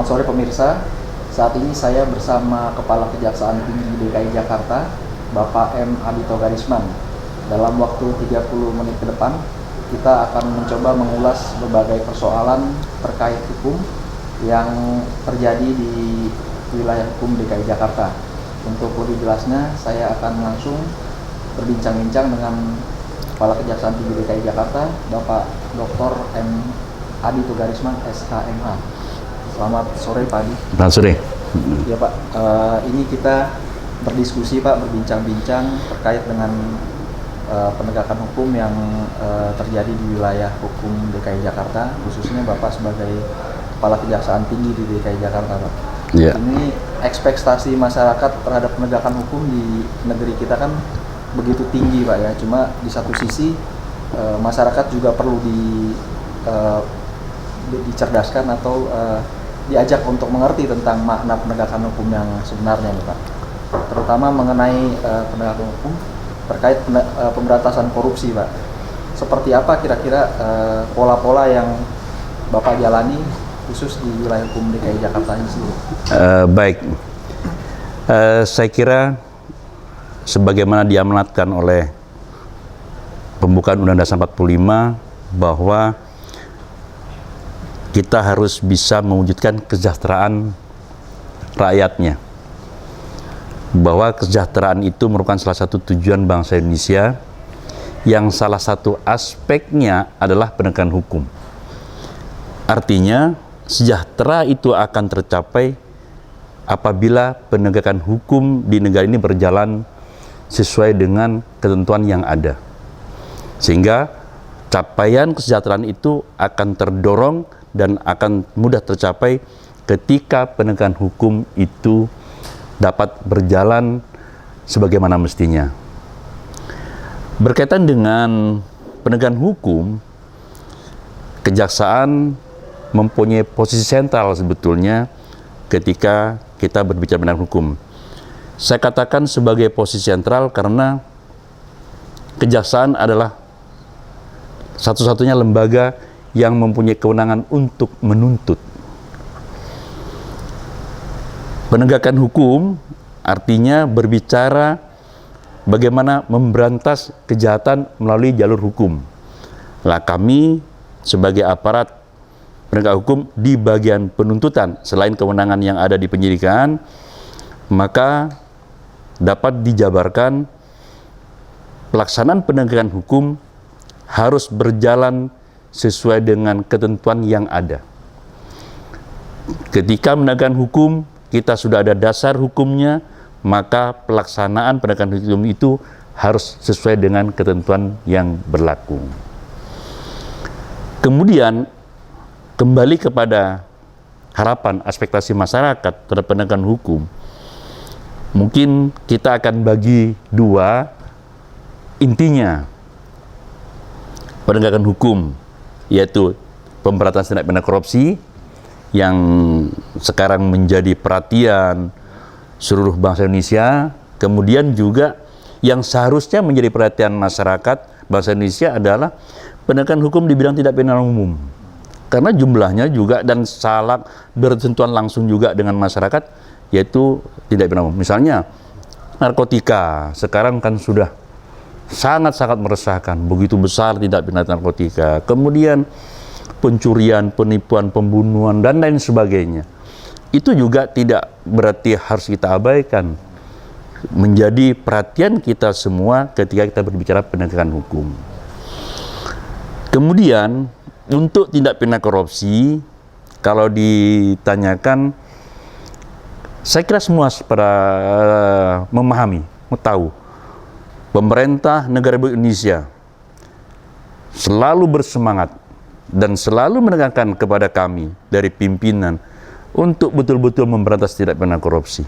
Selamat sore pemirsa. Saat ini saya bersama Kepala Kejaksaan Tinggi DKI Jakarta, Bapak M. Adito Garisman. Dalam waktu 30 menit ke depan, kita akan mencoba mengulas berbagai persoalan terkait hukum yang terjadi di wilayah hukum DKI Jakarta. Untuk lebih jelasnya, saya akan langsung berbincang-bincang dengan Kepala Kejaksaan Tinggi DKI Jakarta, Bapak Dr. M. Adito Garisman, SHMH. Selamat sore Pak Adi. Selamat sore. Ya Pak, ini kita berdiskusi Pak, berbincang-bincang terkait dengan penegakan hukum yang terjadi di wilayah hukum DKI Jakarta, khususnya Bapak sebagai Kepala Kejaksaan Tinggi di DKI Jakarta Pak. Ya. Ini ekspektasi masyarakat terhadap penegakan hukum di negeri kita kan begitu tinggi Pak ya. Cuma di satu sisi masyarakat juga perlu dicerdaskan atau diajak untuk mengerti tentang makna penegakan hukum yang sebenarnya nih Pak, terutama mengenai penegakan hukum terkait pemberantasan korupsi Pak. Seperti apa kira-kira pola-pola yang Bapak jalani khusus di wilayah hukum DKI Jakarta ini sendiri? Baik, saya kira sebagaimana diamanatkan oleh pembukaan Undang-Undang 45 bahwa kita harus bisa mewujudkan kesejahteraan rakyatnya, bahwa kesejahteraan itu merupakan salah satu tujuan bangsa Indonesia, yang salah satu aspeknya adalah penegakan hukum. Artinya sejahtera itu akan tercapai apabila penegakan hukum di negara ini berjalan sesuai dengan ketentuan yang ada, sehingga capaian kesejahteraan itu akan terdorong dan akan mudah tercapai ketika penegakan hukum itu dapat berjalan sebagaimana mestinya. Berkaitan dengan penegakan hukum, kejaksaan mempunyai posisi sentral sebetulnya ketika kita berbicara penegakan hukum. Saya katakan sebagai posisi sentral karena kejaksaan adalah satu-satunya lembaga yang mempunyai kewenangan untuk menuntut. Penegakan hukum artinya berbicara bagaimana memberantas kejahatan melalui jalur hukum. Lah kami sebagai aparat penegak hukum di bagian penuntutan, selain kewenangan yang ada di penyidikan, maka dapat dijabarkan pelaksanaan penegakan hukum harus berjalan sesuai dengan ketentuan yang ada. Ketika menegakkan hukum, kita sudah ada dasar hukumnya, maka pelaksanaan penegakan hukum itu harus sesuai dengan ketentuan yang berlaku. Kemudian, kembali kepada harapan, ekspektasi masyarakat terhadap penegakan hukum, mungkin kita akan bagi dua intinya penegakan hukum, yaitu pemberantasan tindak pidana korupsi yang sekarang menjadi perhatian seluruh bangsa Indonesia. Kemudian juga yang seharusnya menjadi perhatian masyarakat bangsa Indonesia adalah penegakan hukum di bidang tindak pidana umum, karena jumlahnya juga dan sangat bersentuhan langsung juga dengan masyarakat, yaitu tindak pidana umum. Misalnya narkotika sekarang kan sudah sangat-sangat meresahkan, begitu besar tindak pidana narkotika, kemudian pencurian, penipuan, pembunuhan, dan lain sebagainya. Itu juga tidak berarti harus kita abaikan, menjadi perhatian kita semua ketika kita berbicara penegakan hukum. Kemudian untuk tindak pidana korupsi, kalau ditanyakan, saya kira semua pada memahami, tahu pemerintah negara Indonesia selalu bersemangat dan selalu menekankan kepada kami dari pimpinan untuk betul-betul memberantas tindak pidana korupsi.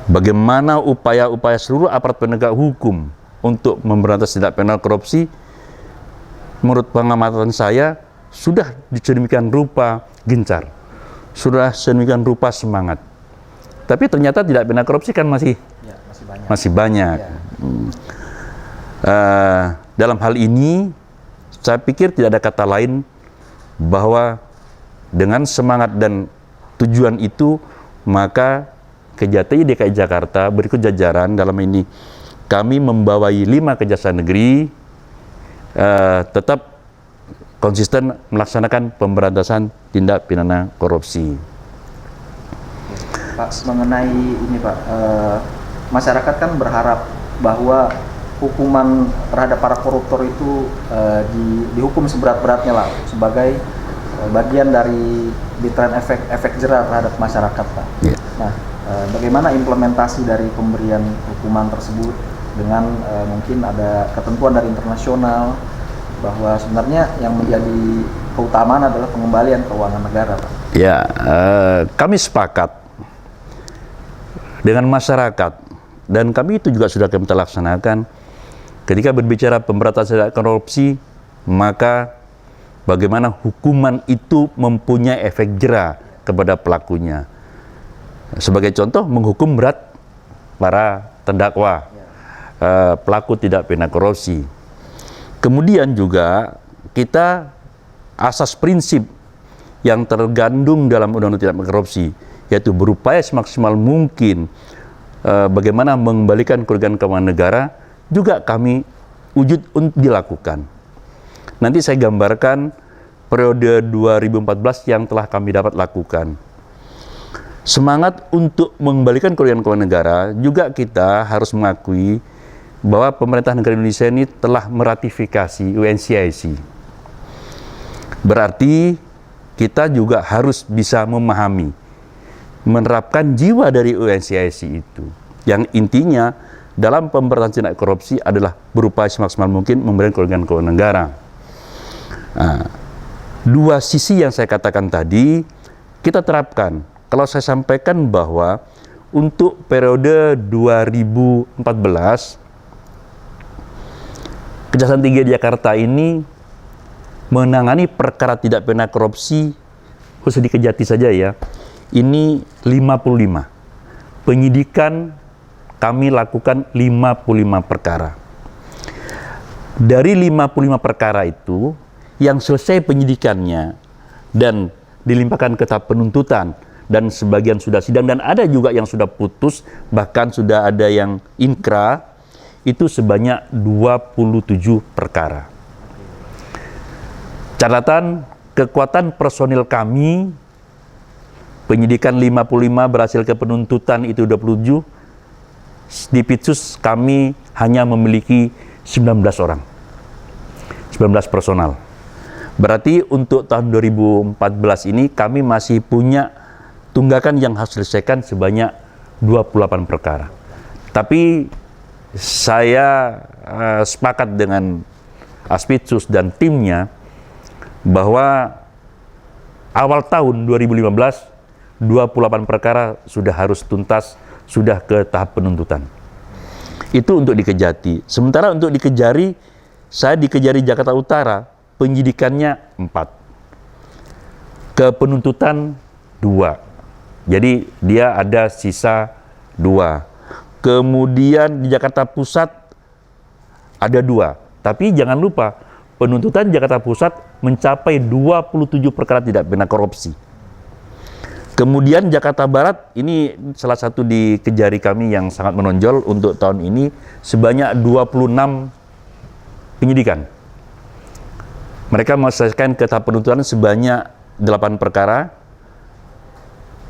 Bagaimana upaya-upaya seluruh aparat penegak hukum untuk memberantas tindak pidana korupsi, menurut pengamatan saya sudah sedemikian rupa gencar, sudah sedemikian rupa semangat. Tapi ternyata tindak pidana korupsi kan masih banyak. Dalam hal ini, saya pikir tidak ada kata lain bahwa dengan semangat dan tujuan itu, maka Kejati DKI Jakarta berikut jajaran dalam ini kami membawai 5 kejaksaan negeri tetap konsisten melaksanakan pemberantasan tindak pidana korupsi. Pak, mengenai ini Pak, masyarakat kan berharap bahwa hukuman terhadap para koruptor itu dihukum seberat-beratnya lah sebagai bagian dari ditren efek jerah terhadap masyarakat Pak. Yeah. Nah, bagaimana implementasi dari pemberian hukuman tersebut dengan mungkin ada ketentuan dari internasional bahwa sebenarnya yang menjadi keutamaan adalah pengembalian keuangan negara Pak. Ya, kami sepakat dengan masyarakat dan kami itu juga sudah kami laksanakan ketika berbicara pemberantasan korupsi, maka bagaimana hukuman itu mempunyai efek jera kepada pelakunya. Sebagai contoh, menghukum berat para terdakwa, pelaku tindak pidana korupsi. Kemudian juga kita asas prinsip yang tergandung dalam Undang-Undang Tindak Pidana Korupsi, yaitu berupaya semaksimal mungkin bagaimana mengembalikan kerugian keuangan negara, juga kami wujud untuk dilakukan. Nanti saya gambarkan periode 2014 yang telah kami dapat lakukan. Semangat untuk mengembalikan kerugian keuangan negara, juga kita harus mengakui bahwa pemerintah negara Indonesia ini telah meratifikasi UNCIC. Berarti kita juga harus bisa memahami, menerapkan jiwa dari UNCIC itu, yang intinya dalam pemberantasan tindak korupsi adalah berupaya semaksimal mungkin memberikan kerugian keuangan negara. Nah, dua sisi yang saya katakan tadi kita terapkan. Kalau saya sampaikan bahwa untuk periode 2014 Kejaksaan Tinggi Jakarta ini menangani perkara tidak pidana korupsi khusus di Kejati saja ya, ini 55. Penyidikan kami lakukan 55 perkara. Dari 55 perkara itu, yang selesai penyidikannya dan dilimpahkan ke tahap penuntutan, dan sebagian sudah sidang, dan ada juga yang sudah putus, bahkan sudah ada yang inkra, itu sebanyak 27 perkara. Catatan, kekuatan personil kami, penyidikan 55 berhasil ke penuntutan itu 27, di Pitsus kami hanya memiliki 19 orang, 19 personal. Berarti untuk tahun 2014 ini kami masih punya tunggakan yang harus diselesaikan sebanyak 28 perkara. Tapi saya sepakat dengan Aspitsus dan timnya bahwa awal tahun 2015 28 perkara sudah harus tuntas, sudah ke tahap penuntutan. Itu untuk di Kejati. Sementara untuk di Kejari, saya di Kejari Jakarta Utara, penyidikannya 4. Ke penuntutan 2. Jadi dia ada sisa 2. Kemudian di Jakarta Pusat ada 2. Tapi jangan lupa, penuntutan Jakarta Pusat mencapai 27 perkara tidak pidana korupsi. Kemudian Jakarta Barat, ini salah satu di Kejari kami yang sangat menonjol untuk tahun ini, sebanyak 26 penyidikan. Mereka menyelesaikan ke tahap penuntutan sebanyak 8 perkara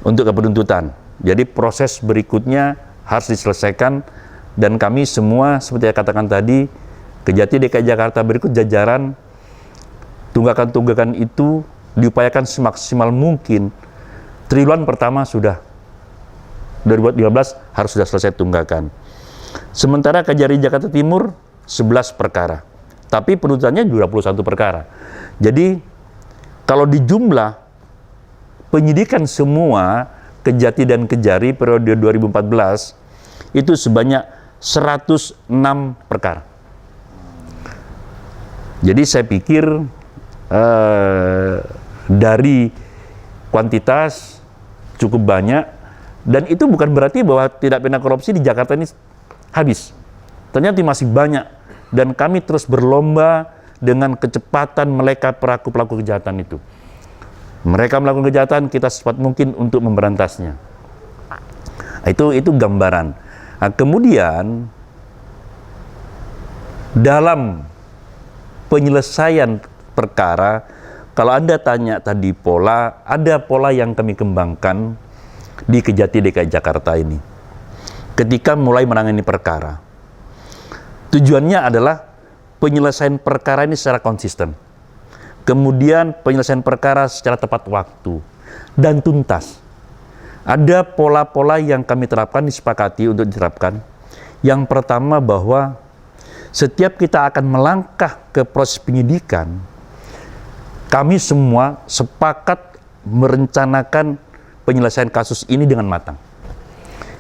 untuk ke penuntutan. Jadi proses berikutnya harus diselesaikan, dan kami semua seperti yang katakan tadi, Kejati DKI Jakarta berikut jajaran, tunggakan-tunggakan itu diupayakan semaksimal mungkin. Triwulan pertama sudah 2015 harus sudah selesai tunggakan. Sementara Kejari Jakarta Timur 11 perkara, tapi penuntutannya 21 perkara. Jadi kalau dijumlah penyidikan semua Kejati dan Kejari periode 2014 itu sebanyak 106 perkara. Jadi saya pikir dari kuantitas cukup banyak, dan itu bukan berarti bahwa tidak pidana korupsi di Jakarta ini habis. Ternyata masih banyak, dan kami terus berlomba dengan kecepatan melekat pelaku-pelaku kejahatan itu. Mereka melakukan kejahatan, kita secepat mungkin untuk memberantasnya. Itu gambaran. Nah, kemudian dalam penyelesaian perkara, kalau Anda tanya tadi pola, ada pola yang kami kembangkan di Kejati DKI Jakarta ini. Ketika mulai menangani perkara, tujuannya adalah penyelesaian perkara ini secara konsisten. Kemudian penyelesaian perkara secara tepat waktu dan tuntas. Ada pola-pola yang kami terapkan, disepakati untuk diterapkan. Yang pertama bahwa setiap kita akan melangkah ke proses penyidikan, kami semua sepakat merencanakan penyelesaian kasus ini dengan matang.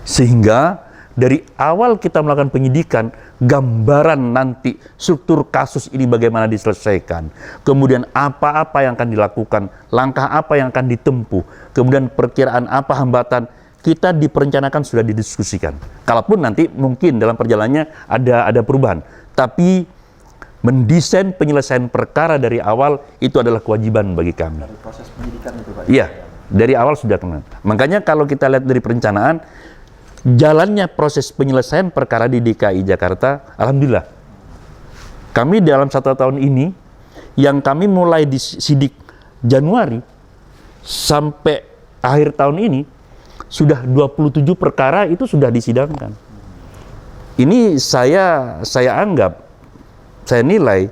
Sehingga dari awal kita melakukan penyidikan, gambaran nanti struktur kasus ini bagaimana diselesaikan, kemudian apa-apa yang akan dilakukan, langkah apa yang akan ditempuh, kemudian perkiraan apa hambatan, kita diperencanakan sudah didiskusikan. Kalaupun nanti mungkin dalam perjalanannya ada perubahan, tapi mendesain penyelesaian perkara dari awal itu adalah kewajiban bagi kami. Dari proses penyidikan itu, Pak? Iya, dari awal sudah tenang. Makanya kalau kita lihat dari perencanaan, jalannya proses penyelesaian perkara di DKI Jakarta, alhamdulillah. Kami dalam 1 tahun ini, yang kami mulai disidik Januari sampai akhir tahun ini, sudah 27 perkara itu sudah disidangkan. Ini saya anggap, saya nilai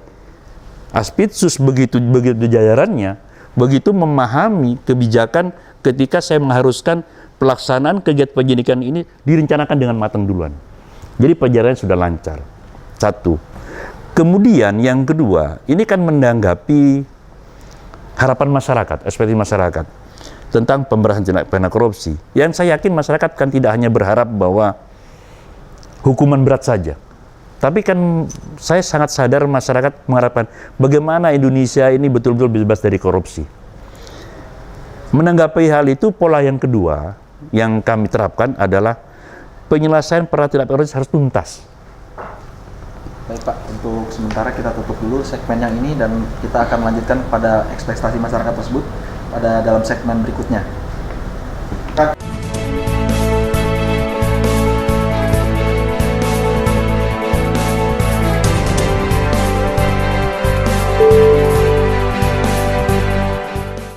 Aspitsus begitu jajarannya, begitu memahami kebijakan ketika saya mengharuskan pelaksanaan kegiatan penyidikan ini direncanakan dengan matang duluan. Jadi perjalanannya sudah lancar. Satu. Kemudian yang kedua, ini kan menanggapi harapan masyarakat, ekspektasi masyarakat tentang pemberantasan tindak pidana korupsi. Yang saya yakin masyarakat kan tidak hanya berharap bahwa hukuman berat saja. Tapi kan saya sangat sadar masyarakat mengharapkan bagaimana Indonesia ini betul-betul bebas dari korupsi. Menanggapi hal itu, pola yang kedua yang kami terapkan adalah penyelesaian perkara tindak pidana korupsi harus tuntas. Baik Pak, untuk sementara kita tutup dulu segmen yang ini dan kita akan melanjutkan pada ekspektasi masyarakat tersebut pada dalam segmen berikutnya.